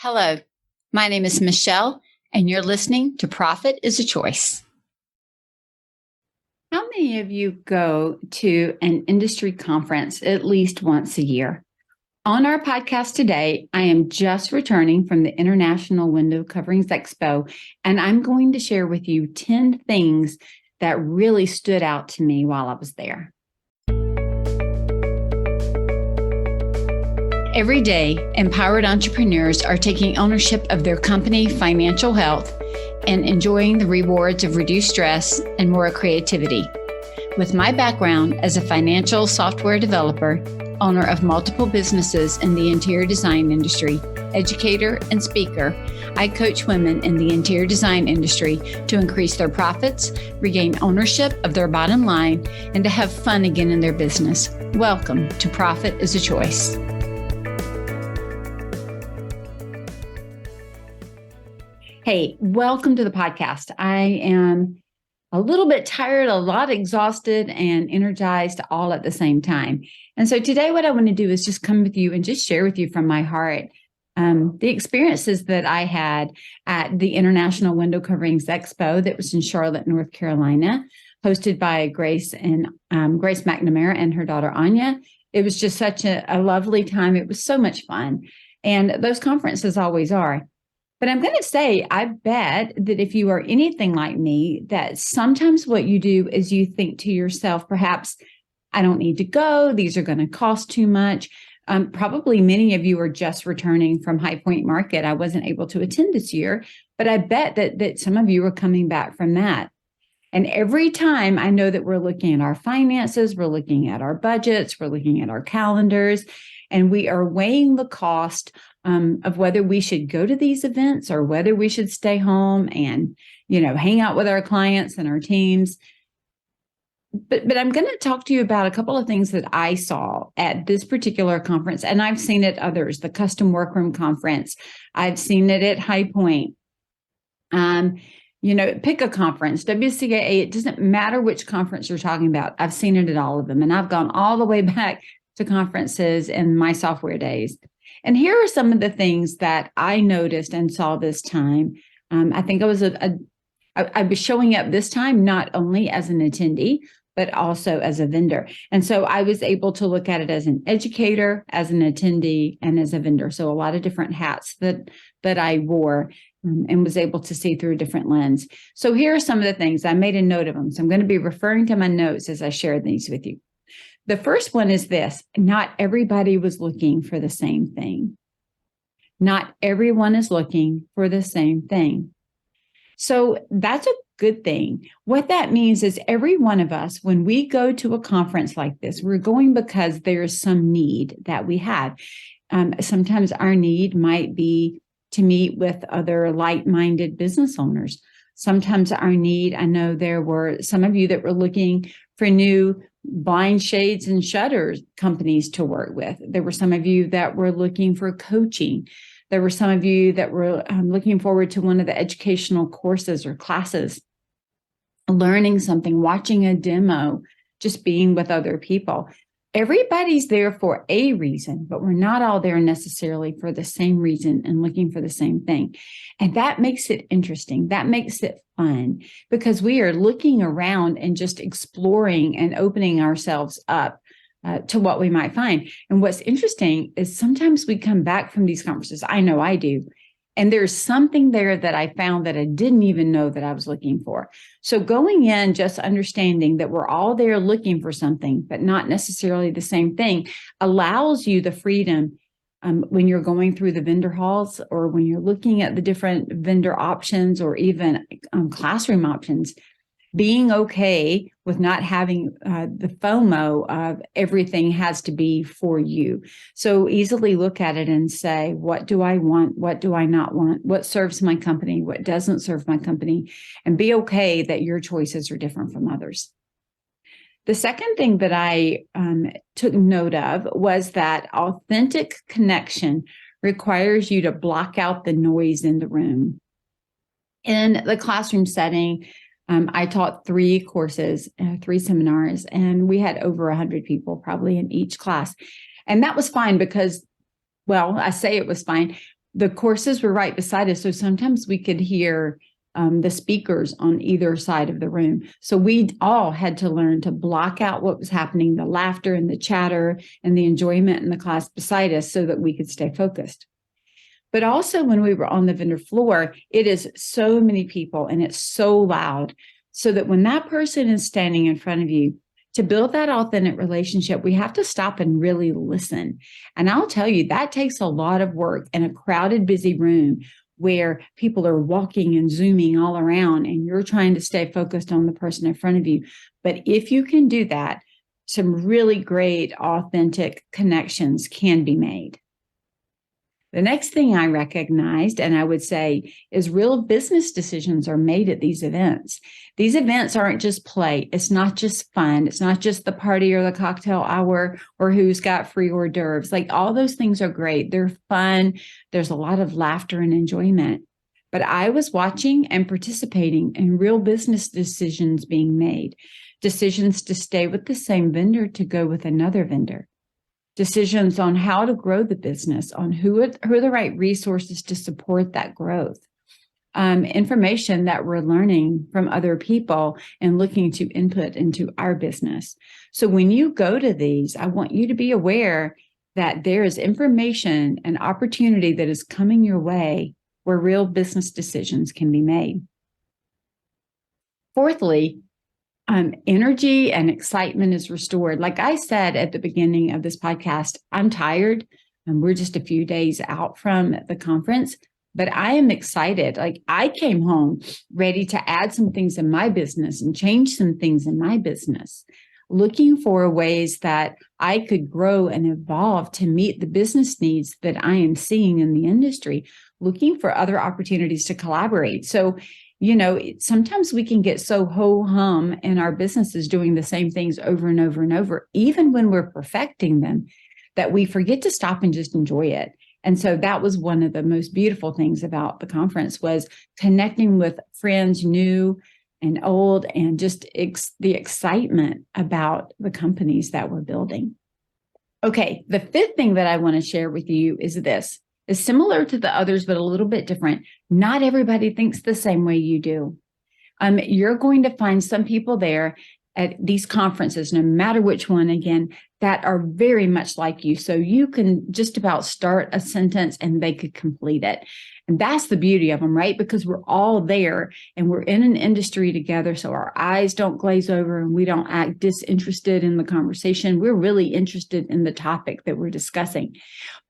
Hello, my name is Michele, and you're listening to Profit is a Choice. How many of you go to an industry conference at least once a year? On our podcast today, I am just returning from the International Window Coverings Expo, and I'm going to share with you 10 things that really stood out to me while I was there. Every day, empowered entrepreneurs are taking ownership of their company financial health and enjoying the rewards of reduced stress and more creativity. With my background as a financial software developer, owner of multiple businesses in the interior design industry, educator, and speaker, I coach women in the interior design industry to increase their profits, regain ownership of their bottom line, and to have fun again in their business. Welcome to Profit is a Choice. Hey, welcome to the podcast. I am a little bit tired, a lot exhausted, and energized all at the same time. And so today what I want to do is just come with you and just share with you from my heart the experiences that I had at the International Window Coverings Expo that was in Charlotte, North Carolina, hosted by Grace McNamara and her daughter, Anya. It was just such a lovely time. It was so much fun. And those conferences always are. But I'm going to say, I bet that if you are anything like me, that sometimes what you do is you think to yourself, perhaps, I don't need to go. These are going to cost too much. Probably many of you are just returning from High Point Market. I wasn't able to attend this year, but I bet that some of you are coming back from that. And every time I know that we're looking at our finances, we're looking at our budgets, we're looking at our calendars, and we are weighing the cost of whether we should go to these events or whether we should stay home and, hang out with our clients and our teams. But I'm going to talk to you about a couple of things that I saw at this particular conference, and I've seen it at others, the Custom Workroom Conference. I've seen it at High Point. Pick a conference, WCAA, it doesn't matter which conference you're talking about. I've seen it at all of them, and I've gone all the way back to conferences in my software days. And here are some of the things that I noticed and saw this time. I think I was showing up this time not only as an attendee, but also as a vendor. And so I was able to look at it as an educator, as an attendee, and as a vendor. So a lot of different hats that I wore and was able to see through a different lens. So here are some of the things. I made a note of them. So I'm going to be referring to my notes as I share these with you. The first one is this: not everybody was looking for the same thing. Not everyone is looking for the same thing. So that's a good thing. What that means is every one of us, when we go to a conference like this, we're going because there's some need that we have. Sometimes our need might be to meet with other like-minded business owners. Sometimes our need, I know there were some of you that were looking for new blind shades and shutters companies to work with. There were some of you that were looking for coaching. There were some of you that were looking forward to one of the educational courses or classes, learning something, watching a demo, just being with other people. Everybody's there for a reason, but we're not all there necessarily for the same reason and looking for the same thing. And that makes it interesting. That makes it fun because we are looking around and just exploring and opening ourselves up to what we might find. And what's interesting is sometimes we come back from these conferences. I know I do. And there's something there that I found that I didn't even know that I was looking for. So going in, just understanding that we're all there looking for something, but not necessarily the same thing, allows you the freedom when you're going through the vendor halls or when you're looking at the different vendor options or even classroom options, being okay with not having the FOMO of everything has to be for you. So easily look at it and say, what do I want? What do I not want? What serves my company? What doesn't serve my company? And be okay that your choices are different from others. The second thing that I took note of was that authentic connection requires you to block out the noise in the room. In the classroom setting, I taught 3 courses, 3 seminars, and we had over 100 people probably in each class. And that was fine because, well, I say it was fine. the courses were right beside us. So sometimes we could hear the speakers on either side of the room. So we all had to learn to block out what was happening, the laughter and the chatter and the enjoyment in the class beside us so that we could stay focused. But also when we were on the vendor floor, it is so many people and it's so loud. So that when that person is standing in front of you, to build that authentic relationship, we have to stop and really listen. And I'll tell you, that takes a lot of work in a crowded, busy room where people are walking and zooming all around and you're trying to stay focused on the person in front of you. But if you can do that, some really great, authentic connections can be made. The next thing I recognized, and I would say, is real business decisions are made at these events. These events aren't just play. It's not just fun. It's not just the party or the cocktail hour or who's got free hors d'oeuvres. Like all those things are great. They're fun. There's a lot of laughter and enjoyment. But I was watching and participating in real business decisions being made. Decisions to stay with the same vendor, to go with another vendor. Decisions on how to grow the business, on who are the right resources to support that growth. Information that we're learning from other people and looking to input into our business. So when you go to these, I want you to be aware that there is information and opportunity that is coming your way where real business decisions can be made. Fourthly, energy and excitement is restored. Like I said at the beginning of this podcast, I'm tired and we're just a few days out from the conference, but I am excited. Like I came home ready to add some things in my business and change some things in my business, looking for ways that I could grow and evolve to meet the business needs that I am seeing in the industry, looking for other opportunities to collaborate. So sometimes we can get so ho-hum in our businesses doing the same things over and over and over, even when we're perfecting them, that we forget to stop and just enjoy it. And so that was one of the most beautiful things about the conference, was connecting with friends, new and old, and just the excitement about the companies that we're building. Okay, the fifth thing that I want to share with you is this. Is similar to the others, but a little bit different. Not everybody thinks the same way you do. You're going to find some people there at these conferences, no matter which one, again, that are very much like you. So you can just about start a sentence and they could complete it. And that's the beauty of them, right? Because we're all there and we're in an industry together. So our eyes don't glaze over and we don't act disinterested in the conversation. We're really interested in the topic that we're discussing.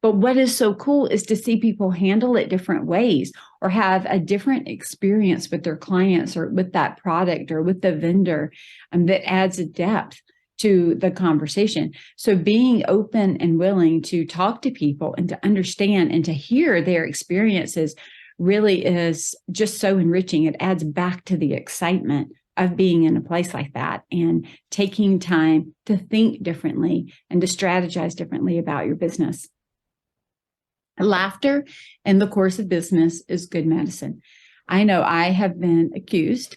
But what is so cool is to see people handle it different ways or have a different experience with their clients or with that product or with the vendor, that adds a depth to the conversation. So being open and willing to talk to people and to understand and to hear their experiences really is just so enriching. It adds back to the excitement of being in a place like that and taking time to think differently and to strategize differently about your business. Laughter in the course of business is good medicine. I know I have been accused,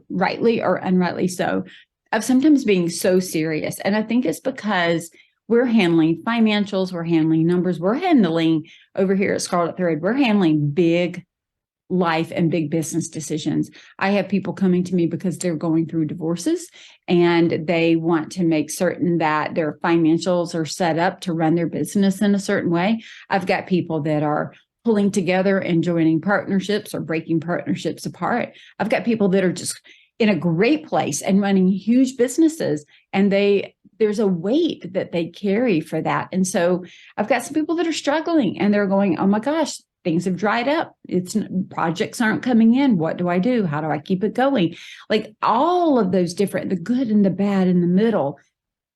rightly or unrightly so, of sometimes being so serious. And I think it's because we're handling financials, we're handling numbers, we're handling over here at Scarlet Thread, we're handling big life and big business decisions. I have people coming to me because they're going through divorces and they want to make certain that their financials are set up to run their business in a certain way. I've got people that are pulling together and joining partnerships or breaking partnerships apart. I've got people that are just in a great place and running huge businesses, and there's a weight that they carry for that. And so I've got some people that are struggling and they're going, oh my gosh, things have dried up. Projects aren't coming in. What do I do? How do I keep it going? Like all of those different, the good and the bad in the middle.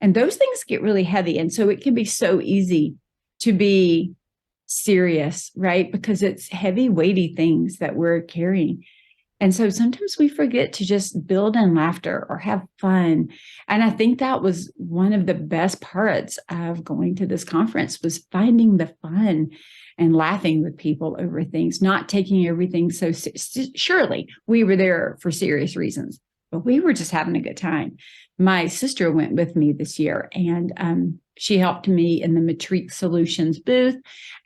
And those things get really heavy. And so it can be so easy to be serious, right? Because it's heavy, weighty things that we're carrying. And so sometimes we forget to just build in laughter or have fun. And I think that was one of the best parts of going to this conference, was finding the fun and laughing with people over things, not taking everything so surely we were there for serious reasons. but we were just having a good time. My sister went with me this year, and she helped me in the Matrique Solutions booth,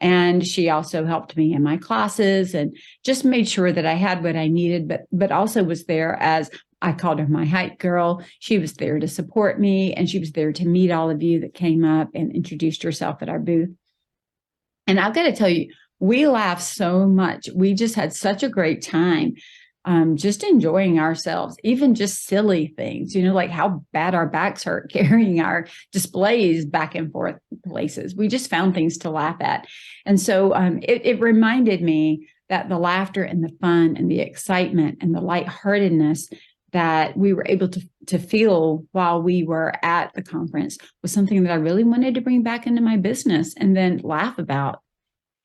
and she also helped me in my classes and just made sure that I had what I needed, but also was there as, I called her my hype girl. She was there to support me, and she was there to meet all of you that came up and introduced herself at our booth. And I've got to tell you, we laughed so much. We just had such a great time, just enjoying ourselves, even just silly things, like how bad our backs hurt carrying our displays back and forth places. We just found things to laugh at. And so it reminded me that the laughter and the fun and the excitement and the lightheartedness that we were able to feel while we were at the conference was something that I really wanted to bring back into my business and then laugh about.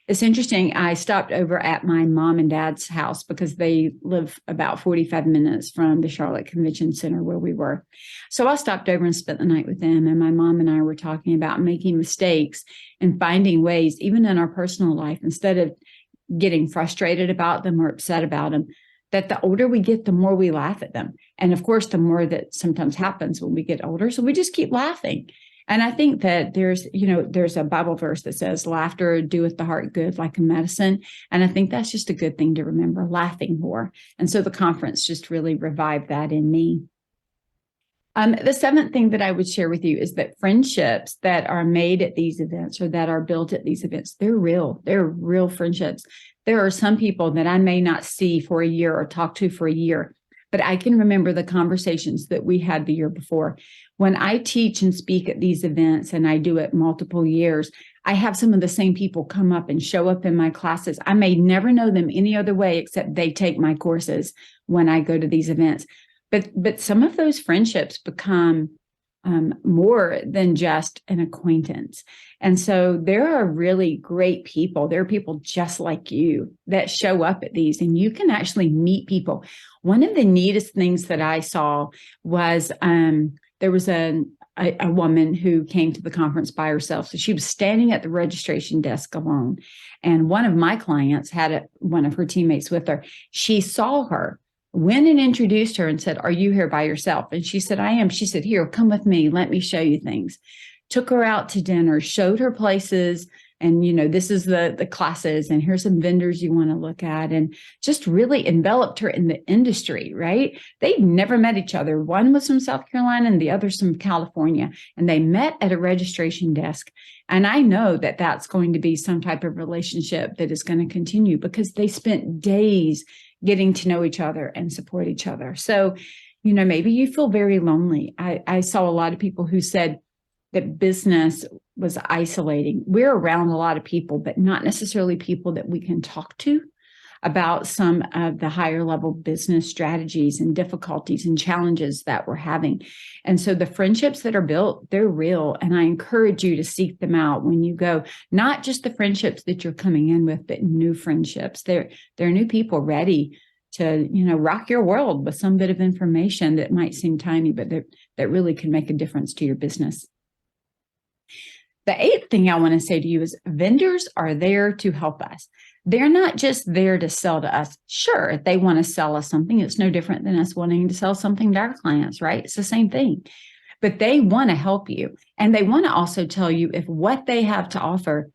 It's interesting. I stopped over at my mom and dad's house because they live about 45 minutes from the Charlotte Convention Center where we were. So I stopped over and spent the night with them. And my mom and I were talking about making mistakes and finding ways, even in our personal life, instead of getting frustrated about them or upset about them, that the older we get, the more we laugh at them. And of course, the more that sometimes happens when we get older. So we just keep laughing. And I think that there's a Bible verse that says, laughter doeth the heart good like a medicine. And I think that's just a good thing to remember, laughing more. And so the conference just really revived that in me. The seventh thing that I would share with you is that friendships that are made at these events or that are built at these events, they're real. They're real friendships. There are some people that I may not see for a year or talk to for a year, but I can remember the conversations that we had the year before. When I teach and speak at these events, and I do it multiple years, I have some of the same people come up and show up in my classes. I may never know them any other way except they take my courses when I go to these events. But some of those friendships become more than just an acquaintance. And so there are really great people. There are people just like you that show up at these, and you can actually meet people. One of the neatest things that I saw was there was a woman who came to the conference by herself. So she was standing at the registration desk alone. And one of my clients had one of her teammates with her. She saw her, went and introduced her and said, "Are you here by yourself?" And she said, "I am." She said, "Here, come with me. Let me show you things." Took her out to dinner, showed her places. And, this is the classes, and here's some vendors you want to look at, and just really enveloped her in the industry, right? They'd never met each other. One was from South Carolina and the other's from California, and they met at a registration desk. And I know that that's going to be some type of relationship that is going to continue because they spent days getting to know each other and support each other. So, maybe you feel very lonely. I saw a lot of people who said that business was isolating. We're around a lot of people, but not necessarily people that we can talk to about some of the higher level business strategies and difficulties and challenges that we're having. And so the friendships that are built, they're real. And I encourage you to seek them out when you go, not just the friendships that you're coming in with, but new friendships. They're new people ready to, rock your world with some bit of information that might seem tiny, but that really can make a difference to your business. The eighth thing I want to say to you is vendors are there to help us. They're not just there to sell to us. Sure, if they want to sell us something, it's no different than us wanting to sell something to our clients, right? It's the same thing. But they want to help you. And they want to also tell you if what they have to offer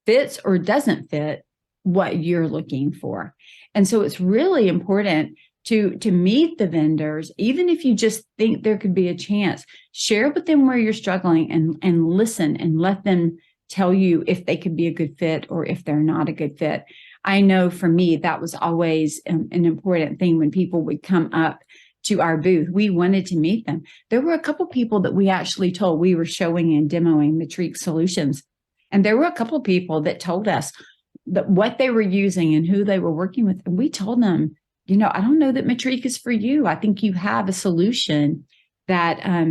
fits or doesn't fit what you're looking for. And so it's really important to meet the vendors, even if you just think there could be a chance. Share with them where you're struggling and listen and let them tell you if they could be a good fit or if they're not a good fit. I know for me, that was always an important thing when people would come up to our booth. We wanted to meet them. There were a couple people that we actually told, we were showing and demoing Matrique Solutions. And there were a couple of people that told us that what they were using and who they were working with. And we told them, I don't know that Matrique is for you. I think you have a solution that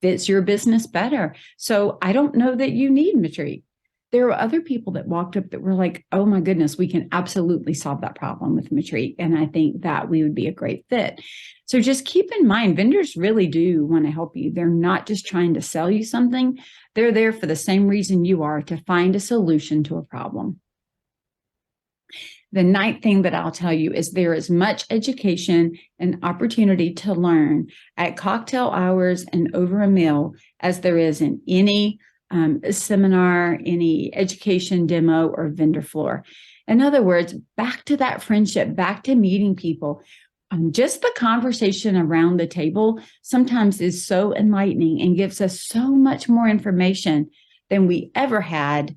fits your business better. So I don't know that you need Matrique. There were other people that walked up that were like, "Oh my goodness, we can absolutely solve that problem with Matrique. And I think that we would be a great fit." So just keep in mind, vendors really do want to help you. They're not just trying to sell you something. They're there for the same reason you are, to find a solution to a problem. The ninth thing that I'll tell you is there is much education and opportunity to learn at cocktail hours and over a meal as there is in any seminar, any education demo, or vendor floor. In other words, back to that friendship, back to meeting people. Just the conversation around the table sometimes is so enlightening and gives us so much more information than we ever had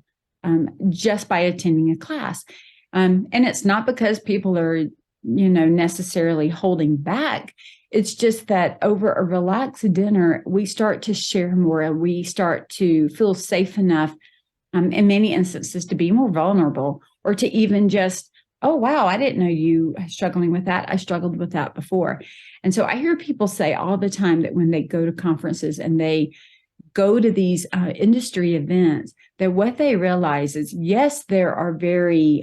just by attending a class. And it's not because people are, necessarily holding back. It's just that over a relaxed dinner, we start to share more and we start to feel safe enough in many instances to be more vulnerable, or to even just, oh, wow, I didn't know you were struggling with that. I struggled with that before. And so I hear people say all the time that when they go to conferences and they go to these industry events, that what they realize is, yes, there are very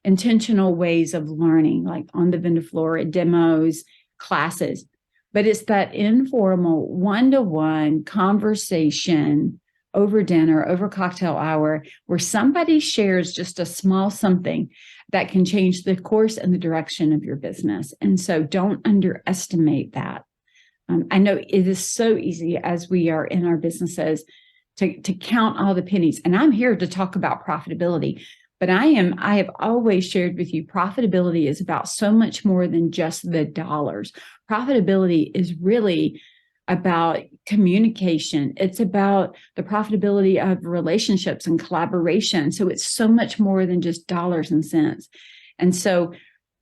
intentional ways of learning, like on the vendor floor, demos, classes, but it's that informal one-to-one conversation over dinner, over cocktail hour, where somebody shares just a small something that can change the course and the direction of your business. And so don't underestimate that. I know it is so easy as we are in our businesses to count all the pennies. And I'm here to talk about profitability, but I have always shared with you, profitability is about so much more than just the dollars. Profitability is really about communication. It's about the profitability of relationships and collaboration. So it's so much more than just dollars and cents. And so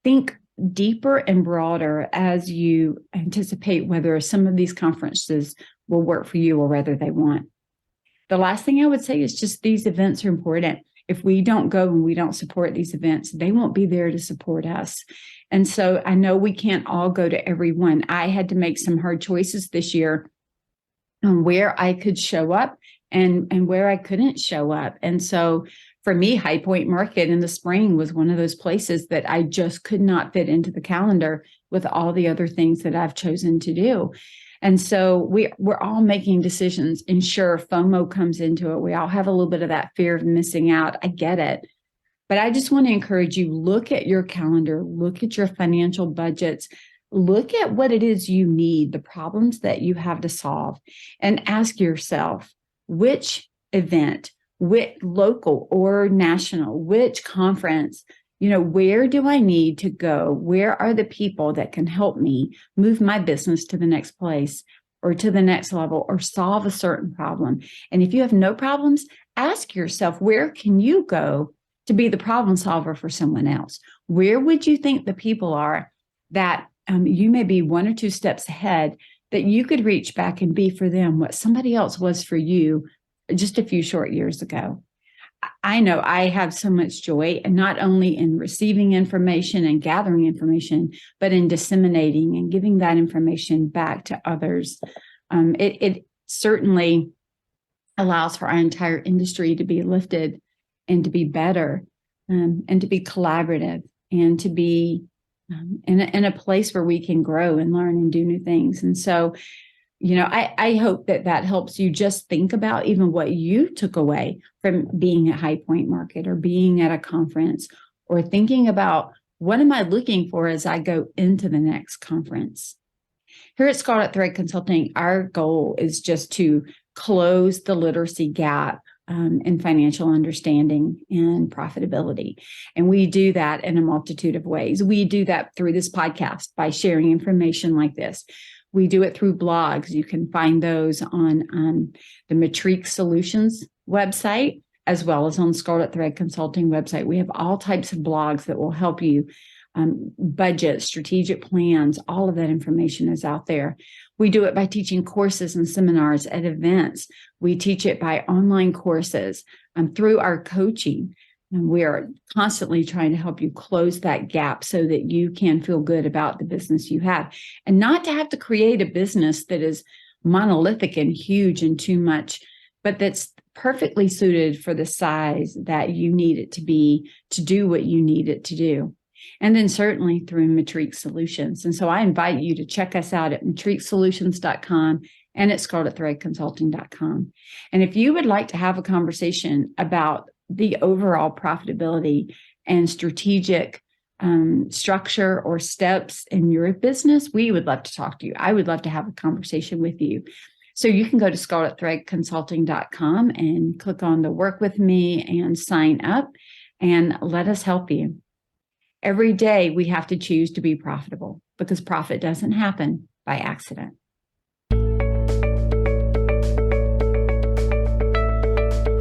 think deeper and broader as you anticipate whether some of these conferences will work for you or whether they won't. The last thing I would say is just these events are important. If we don't go and we don't support these events, they won't be there to support us. And so I know we can't all go to every one. I had to make some hard choices this year on where I could show up and where I couldn't show up. And so for me, High Point Market in the spring was one of those places that I just could not fit into the calendar with all the other things that I've chosen to do. And so we're all making decisions. And sure, FOMO comes into it. We all have a little bit of that fear of missing out. I get it. But I just want to encourage you, look at your calendar, look at your financial budgets, look at what it is you need, the problems that you have to solve, and ask yourself, which event, which local or national, which conference, where do I need to go? Where are the people that can help me move my business to the next place or to the next level or solve a certain problem? And if you have no problems, ask yourself, where can you go to be the problem solver for someone else? Where would you think the people are that you may be one or two steps ahead, that you could reach back and be for them what somebody else was for you just a few short years ago? I know I have so much joy, and not only in receiving information and gathering information, but in disseminating and giving that information back to others. It certainly allows for our entire industry to be lifted and to be better, and to be collaborative, and to be in a place where we can grow and learn and do new things. And so, I hope that helps you just think about even what you took away from being at High Point Market or being at a conference, or thinking about, what am I looking for as I go into the next conference? Here at Scarlet Thread Consulting, our goal is just to close the literacy gap in financial understanding and profitability. And we do that in a multitude of ways. We do that through this podcast by sharing information like this. We do it through blogs. You can find those on the Matrix Solutions website, as well as on Scarlet Thread Consulting website. We have all types of blogs that will help you budget, strategic plans. All of that information is out there. We do it by teaching courses and seminars at events. We teach it by online courses through our coaching. And we are constantly trying to help you close that gap so that you can feel good about the business you have, and not to have to create a business that is monolithic and huge and too much, but that's perfectly suited for the size that you need it to be to do what you need it to do. And then certainly through Matrix Solutions. And so I invite you to check us out at matrixsolutions.com and at scarletthreadconsulting.com. And if you would like to have a conversation about the overall profitability and strategic structure or steps in your business, we would love to talk to you. I would love to have a conversation with you. So you can go to scarletthreadconsulting.com and click on the work with me and sign up and let us help you. Every day we have to choose to be profitable because profit doesn't happen by accident.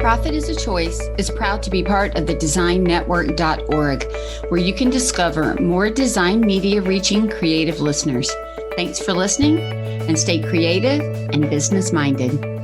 Profit is a Choice is proud to be part of the designnetwork.org, where you can discover more design media reaching creative listeners. Thanks for listening, and stay creative and business minded.